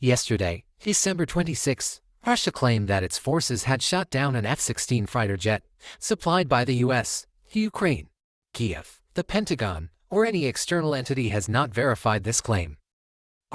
Yesterday, December 26, Russia claimed that its forces had shot down an F-16 fighter jet supplied by the U.S. to Ukraine. Kiev, the Pentagon, or any external entity has not verified this claim.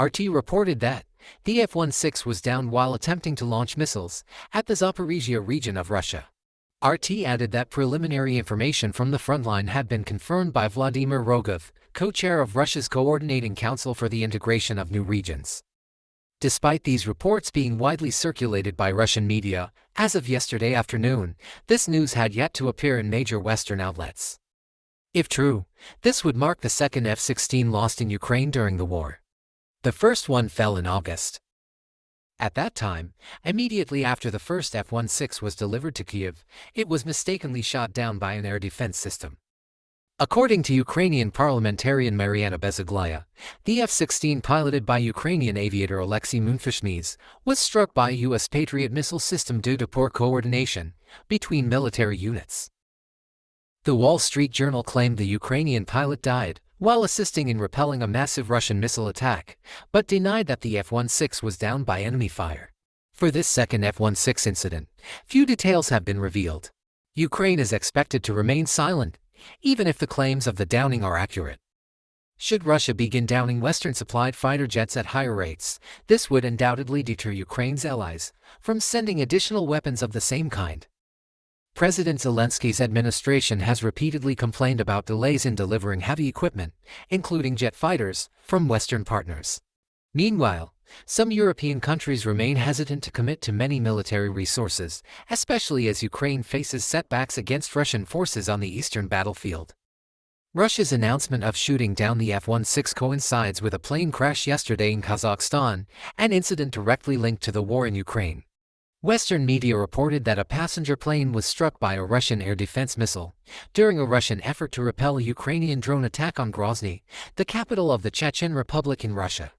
RT reported that the F-16 was down while attempting to launch missiles at the Zaporizhzhia region of Russia. RT added that preliminary information from the frontline had been confirmed by Vladimir Rogov, co-chair of Russia's Coordinating Council for the Integration of New Regions. Despite these reports being widely circulated by Russian media, as of yesterday afternoon, this news had yet to appear in major Western outlets. If true, this would mark the second F-16 lost in Ukraine during the war. The first one fell in August. At that time, immediately after the first F-16 was delivered to Kiev, it was mistakenly shot down by an air defense system. According to Ukrainian parliamentarian Mariana Bezuglaya, the F-16 piloted by Ukrainian aviator Alexei Munfishmys was struck by a U.S. Patriot missile system due to poor coordination between military units. The Wall Street Journal claimed the Ukrainian pilot died while assisting in repelling a massive Russian missile attack, but denied that the F-16 was downed by enemy fire. For this second F-16 incident, few details have been revealed. Ukraine is expected to remain silent, even if the claims of the downing are accurate. Should Russia begin downing Western-supplied fighter jets at higher rates, this would undoubtedly deter Ukraine's allies from sending additional weapons of the same kind. President Zelensky's administration has repeatedly complained about delays in delivering heavy equipment, including jet fighters, from Western partners. Meanwhile, some European countries remain hesitant to commit to many military resources, especially as Ukraine faces setbacks against Russian forces on the eastern battlefield. Russia's announcement of shooting down the F-16 coincides with a plane crash yesterday in Kazakhstan, an incident directly linked to the war in Ukraine. Western media reported that a passenger plane was struck by a Russian air defense missile during a Russian effort to repel a Ukrainian drone attack on Grozny, the capital of the Chechen Republic in Russia.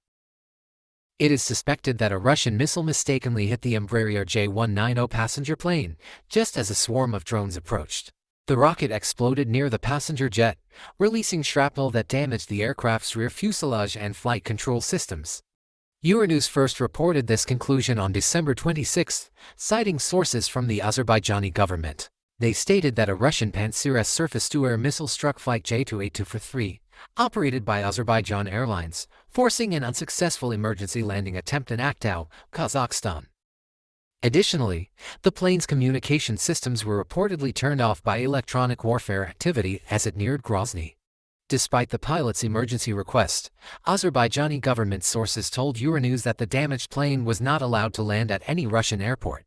It is suspected that a Russian missile mistakenly hit the Embraer J190 passenger plane, just as a swarm of drones approached. The rocket exploded near the passenger jet, releasing shrapnel that damaged the aircraft's rear fuselage and flight control systems. Euronews first reported this conclusion on December 26, citing sources from the Azerbaijani government. They stated that a Russian Pantsir-S surface-to-air missile struck Flight J28243, operated by Azerbaijan Airlines, forcing an unsuccessful emergency landing attempt in Aktau, Kazakhstan. Additionally, the plane's communication systems were reportedly turned off by electronic warfare activity as it neared Grozny. Despite the pilot's emergency request, Azerbaijani government sources told Euronews that the damaged plane was not allowed to land at any Russian airport.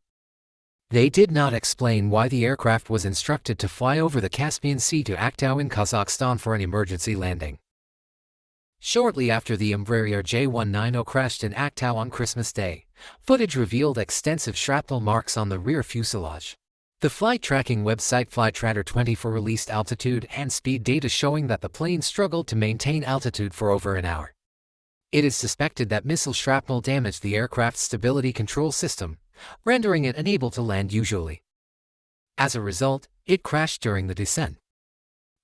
They did not explain why the aircraft was instructed to fly over the Caspian Sea to Aktau in Kazakhstan for an emergency landing. Shortly after the Embraer J190 crashed in Aktau on Christmas Day, footage revealed extensive shrapnel marks on the rear fuselage. The flight tracking website Flightradar24 released altitude and speed data showing that the plane struggled to maintain altitude for over an hour. It is suspected that missile shrapnel damaged the aircraft's stability control system, rendering it unable to land usually. As a result, it crashed during the descent.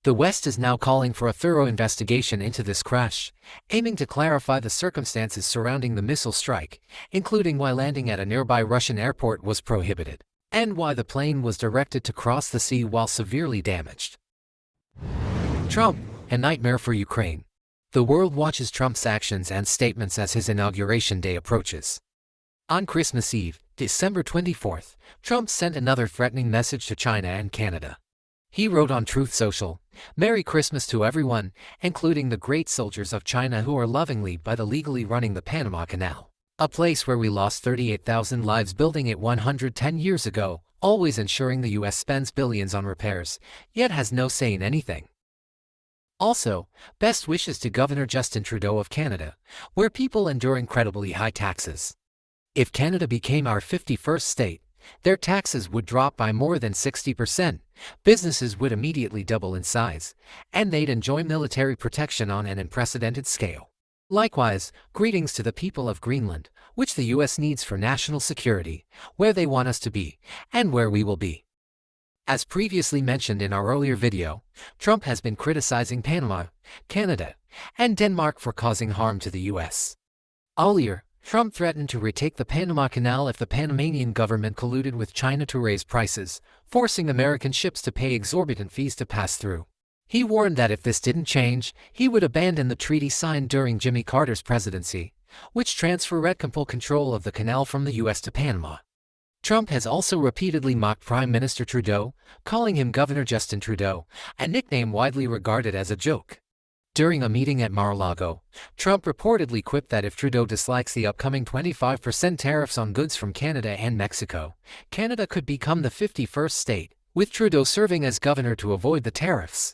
The West is now calling for a thorough investigation into this crash, aiming to clarify the circumstances surrounding the missile strike, including why landing at a nearby Russian airport was prohibited, and why the plane was directed to cross the sea while severely damaged. Trump, a nightmare for Ukraine. The world watches Trump's actions and statements as his inauguration day approaches. On Christmas Eve, December 24, Trump sent another threatening message to China and Canada. He wrote on Truth Social, "Merry Christmas to everyone, including the great soldiers of China who are lovingly but illegally running the Panama Canal, a place where we lost 38,000 lives building it 110 years ago, always ensuring the U.S. spends billions on repairs, yet has no say in anything. Also, best wishes to Governor Justin Trudeau of Canada, where people endure incredibly high taxes. If Canada became our 51st state, their taxes would drop by more than 60%, businesses would immediately double in size, and they'd enjoy military protection on an unprecedented scale. Likewise, greetings to the people of Greenland, which the U.S. needs for national security, where they want us to be, and where we will be." As previously mentioned in our earlier video, Trump has been criticizing Panama, Canada, and Denmark for causing harm to the U.S. Earlier, Trump threatened to retake the Panama Canal if the Panamanian government colluded with China to raise prices, forcing American ships to pay exorbitant fees to pass through. He warned that if this didn't change, he would abandon the treaty signed during Jimmy Carter's presidency, which transferred complete control of the canal from the U.S. to Panama. Trump has also repeatedly mocked Prime Minister Trudeau, calling him Governor Justin Trudeau, a nickname widely regarded as a joke. During a meeting at Mar-a-Lago, Trump reportedly quipped that if Trudeau dislikes the upcoming 25% tariffs on goods from Canada and Mexico, Canada could become the 51st state, with Trudeau serving as governor to avoid the tariffs.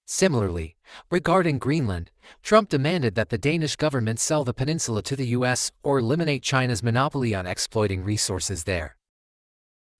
Similarly, regarding Greenland, Trump demanded that the Danish government sell the peninsula to the U.S. or eliminate China's monopoly on exploiting resources there.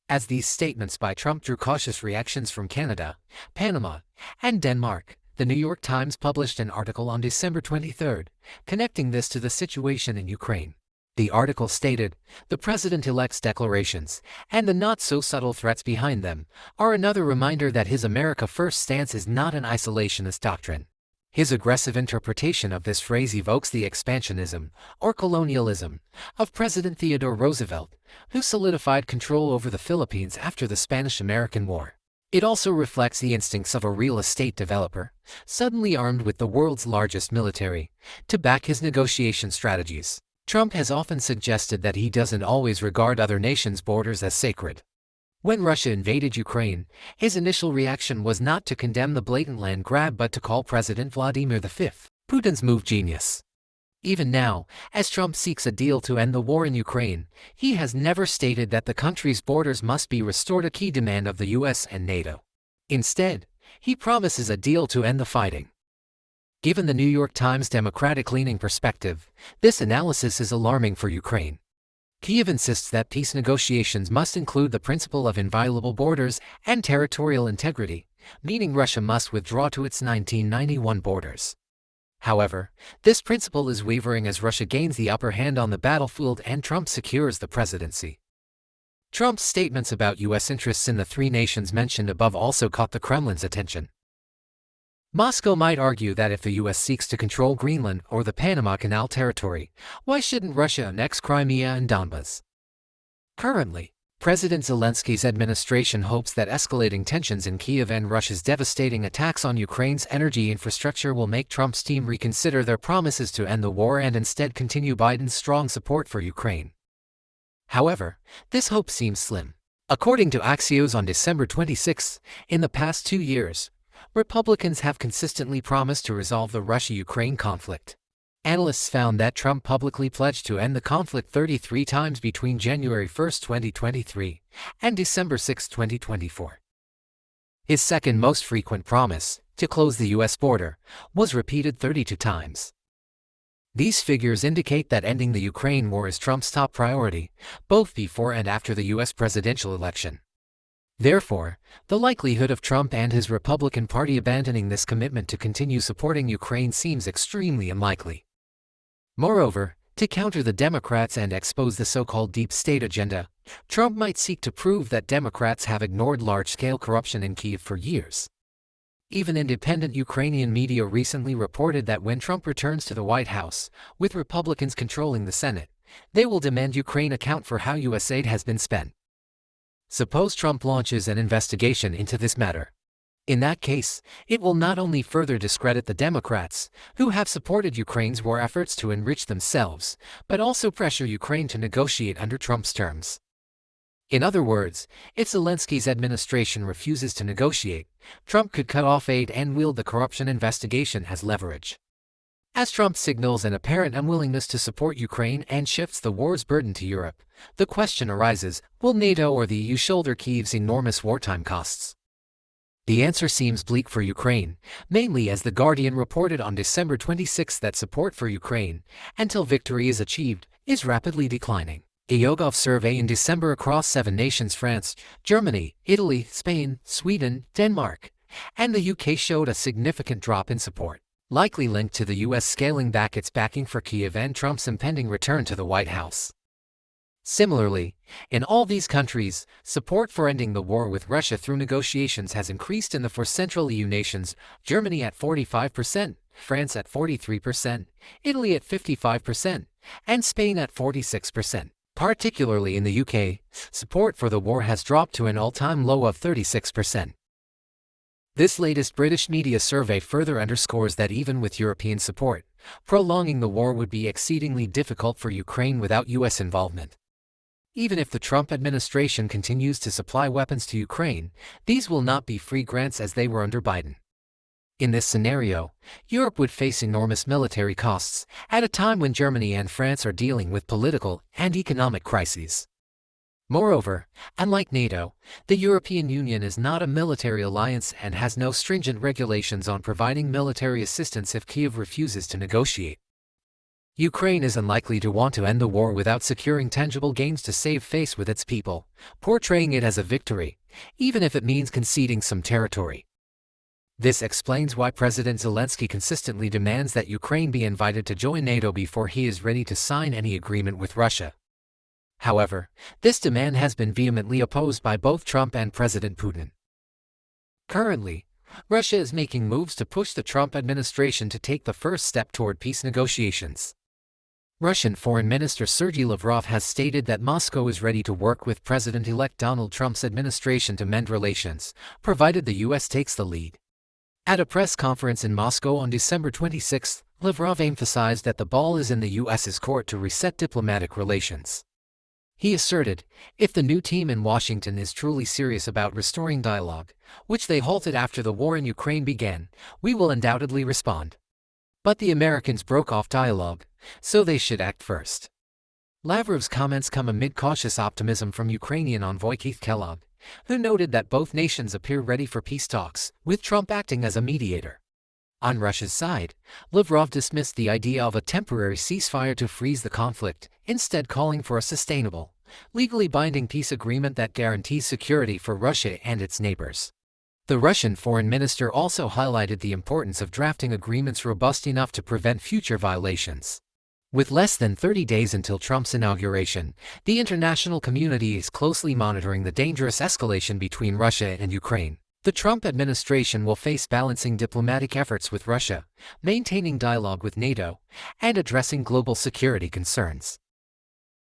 As these statements by Trump drew cautious reactions from Canada, Panama, and Denmark, the New York Times published an article on December 23, connecting this to the situation in Ukraine. The article stated, "The president-elect's declarations, and the not-so-subtle threats behind them, are another reminder that his America First stance is not an isolationist doctrine. His aggressive interpretation of this phrase evokes the expansionism, or colonialism, of President Theodore Roosevelt, who solidified control over the Philippines after the Spanish-American War. It also reflects the instincts of a real estate developer, suddenly armed with the world's largest military, to back his negotiation strategies." Trump has often suggested that he doesn't always regard other nations' borders as sacred. When Russia invaded Ukraine, his initial reaction was not to condemn the blatant land grab but to call President Vladimir V. Putin's move genius. Even now, as Trump seeks a deal to end the war in Ukraine, he has never stated that the country's borders must be restored, a key demand of the US and NATO. Instead, he promises a deal to end the fighting. Given the New York Times' democratic-leaning perspective, this analysis is alarming for Ukraine. Kyiv insists that peace negotiations must include the principle of inviolable borders and territorial integrity, meaning Russia must withdraw to its 1991 borders. However, this principle is wavering as Russia gains the upper hand on the battlefield and Trump secures the presidency. Trump's statements about U.S. interests in the three nations mentioned above also caught the Kremlin's attention. Moscow might argue that if the U.S. seeks to control Greenland or the Panama Canal territory, why shouldn't Russia annex Crimea and Donbas? Currently, President Zelensky's administration hopes that escalating tensions in Kyiv and Russia's devastating attacks on Ukraine's energy infrastructure will make Trump's team reconsider their promises to end the war and instead continue Biden's strong support for Ukraine. However, this hope seems slim. According to Axios on December 26, in the past 2 years, Republicans have consistently promised to resolve the Russia-Ukraine conflict. Analysts found that Trump publicly pledged to end the conflict 33 times between January 1, 2023, and December 6, 2024. His second most frequent promise, to close the U.S. border, was repeated 32 times. These figures indicate that ending the Ukraine war is Trump's top priority, both before and after the U.S. presidential election. Therefore, the likelihood of Trump and his Republican Party abandoning this commitment to continue supporting Ukraine seems extremely unlikely. Moreover, to counter the Democrats and expose the so-called deep state agenda, Trump might seek to prove that Democrats have ignored large-scale corruption in Kyiv for years. Even independent Ukrainian media recently reported that when Trump returns to the White House, with Republicans controlling the Senate, they will demand Ukraine account for how U.S. aid has been spent. Suppose Trump launches an investigation into this matter. In that case, it will not only further discredit the Democrats, who have supported Ukraine's war efforts to enrich themselves, but also pressure Ukraine to negotiate under Trump's terms. In other words, if Zelensky's administration refuses to negotiate, Trump could cut off aid and wield the corruption investigation as leverage. As Trump signals an apparent unwillingness to support Ukraine and shifts the war's burden to Europe, the question arises, will NATO or the EU shoulder Kyiv's enormous wartime costs? The answer seems bleak for Ukraine, mainly as The Guardian reported on December 26 that support for Ukraine, until victory is achieved, is rapidly declining. A YouGov survey in December across 7 nations, France, Germany, Italy, Spain, Sweden, Denmark, and the UK showed a significant drop in support, likely linked to the U.S. scaling back its backing for Kyiv and Trump's impending return to the White House. Similarly, in all these countries, support for ending the war with Russia through negotiations has increased in the four Central EU nations: Germany at 45%, France at 43%, Italy at 55%, and Spain at 46%. Particularly in the UK, support for the war has dropped to an all-time low of 36%. This latest British media survey further underscores that even with European support, prolonging the war would be exceedingly difficult for Ukraine without US involvement. Even if the Trump administration continues to supply weapons to Ukraine, these will not be free grants as they were under Biden. In this scenario, Europe would face enormous military costs at a time when Germany and France are dealing with political and economic crises. Moreover, unlike NATO, the European Union is not a military alliance and has no stringent regulations on providing military assistance if Kyiv refuses to negotiate. Ukraine is unlikely to want to end the war without securing tangible gains to save face with its people, portraying it as a victory, even if it means conceding some territory. This explains why President Zelensky consistently demands that Ukraine be invited to join NATO before he is ready to sign any agreement with Russia. However, this demand has been vehemently opposed by both Trump and President Putin. Currently, Russia is making moves to push the Trump administration to take the first step toward peace negotiations. Russian Foreign Minister Sergei Lavrov has stated that Moscow is ready to work with President-elect Donald Trump's administration to mend relations, provided the U.S. takes the lead. At a press conference in Moscow on December 26, Lavrov emphasized that the ball is in the U.S.'s court to reset diplomatic relations. He asserted, if the new team in Washington is truly serious about restoring dialogue, which they halted after the war in Ukraine began, we will undoubtedly respond. But the Americans broke off dialogue, so they should act first. Lavrov's comments come amid cautious optimism from Ukrainian envoy Keith Kellogg, who noted that both nations appear ready for peace talks, with Trump acting as a mediator. On Russia's side, Lavrov dismissed the idea of a temporary ceasefire to freeze the conflict, instead calling for a sustainable, legally binding peace agreement that guarantees security for Russia and its neighbors. The Russian foreign minister also highlighted the importance of drafting agreements robust enough to prevent future violations. With less than 30 days until Trump's inauguration, the international community is closely monitoring the dangerous escalation between Russia and Ukraine. The Trump administration will face balancing diplomatic efforts with Russia, maintaining dialogue with NATO, and addressing global security concerns.